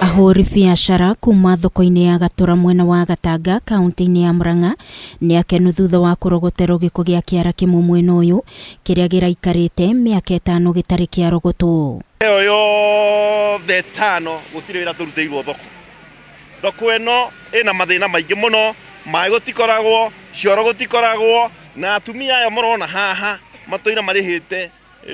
Ahũri biacara kuma thoko-inĩ ya Gatura mwena wa Gatanga kaunti-inĩ ya Murang'a nĩ akenu thutha wa kũrogoterwo gĩko gĩa kĩara kĩmwe mwena ũyũ kĩrĩa gĩraikarĩte mĩaka 5 gĩtarĩ kĩarogotwo. Ĩyo yothe 5 gũtirĩ wĩra tũrutĩirwo thoko. Thoko ĩno ĩna mathĩna maingĩ mũno, maĩ gũtikoragwo, cioro gũtikoragwo, na atumia aya mũrona haha matũira marĩhĩte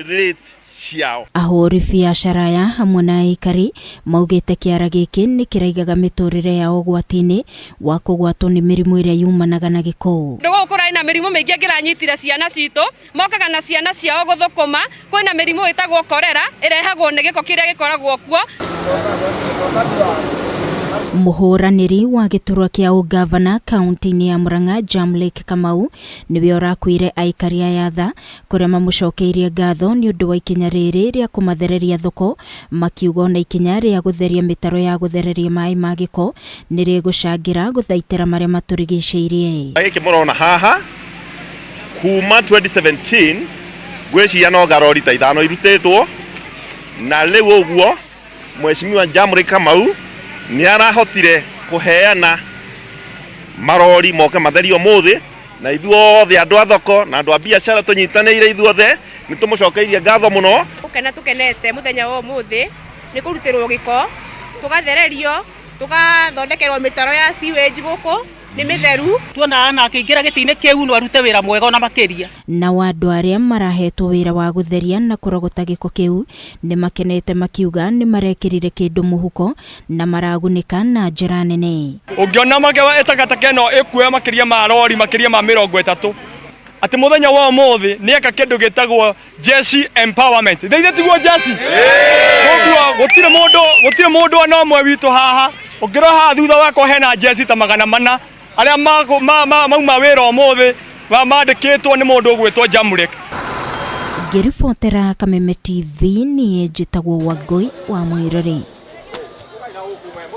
rate ciao. Ahũri biacara aya hamwe na aikari maugĩte kĩara gĩkĩ nĩ kĩraigaga mĩtũrĩre yao ũgwati-inĩ wa kũgwatwo nĩ mĩrimũ ĩrĩa yumanaga na gĩko. Ndũgũkora ina mĩrimũ mĩingĩ ĩngĩranyitire ciana citũ, mokaga na ciana ciao gũthũkũma, kwĩna mĩrimũ ĩtagwo korera ĩrehagwo nĩ gĩko kĩrĩa gĩkoragwo kuo. Mũhũranĩri wa gĩturwa kĩa ũgavana kaunti-inĩ ya Murang'a Jamlake Kamau nĩwe ũrakuire aikari aya tha kũrĩa mamũcokeirie ngatho nĩ ũndũ wa ikinya rĩrĩ rĩa kũmathereria thoko, makiuga ona ikinya rĩa gũtheria mĩtaro ya gũthereria maĩ ma gĩko nĩ rĩgũcangĩra gũthaitĩra marĩa matũrigicĩirie. Gĩkĩ mũrona haha kuma 2017 ngwĩciria no garori ta 5 irutĩtwo, na rĩu ũguo Mheshimiwa Jamlake Kamau nĩ arahotire kũheana marori moke matherio mũthĩ, na ithuothe andũ a thoko na andũ a biacara tũnyitanĩire ithuothe nĩ tũmũcokeirie ngatho mũno. Tukenete mũthenya wa ũmũthĩ nĩ kũrutĩrwo gĩko, tũgathererio, tũgathondekerwo mĩtaro ya sewage gũkũ nĩ mĩtheru. Tuona na akĩingĩra gĩtĩ-inĩ kĩu no arute wĩra mwega na makĩria. Na andũ arĩa marahetwo wĩra wa gũtheria na kũrogota gĩko kĩu nĩ makenete makiuga nĩ marekĩrire kĩndũ mũhuko na maragunĩka na njĩra nene. Ũngĩona magewa takataka ĩno ĩkuoya makĩria ma lori makĩria ma 30 atĩ mũthenya wa ũmũthĩ nĩ eka kĩndũ gĩtagwo Jeshi Empowerment. Ndeithia tiguo Jeshi. Koguo gũtirĩ mũndũ ona ũmwe witũ haha ũngĩrora haha thutha wako hena Jeshi ta 400 arĩa mauma wĩra ũmũthĩ mandĩkĩtwo nĩ mũndũ ũgwĩtwo Jamlake. Ngĩribotera Kameme TV niĩ njĩtagwo Wangui wa Mwĩrori.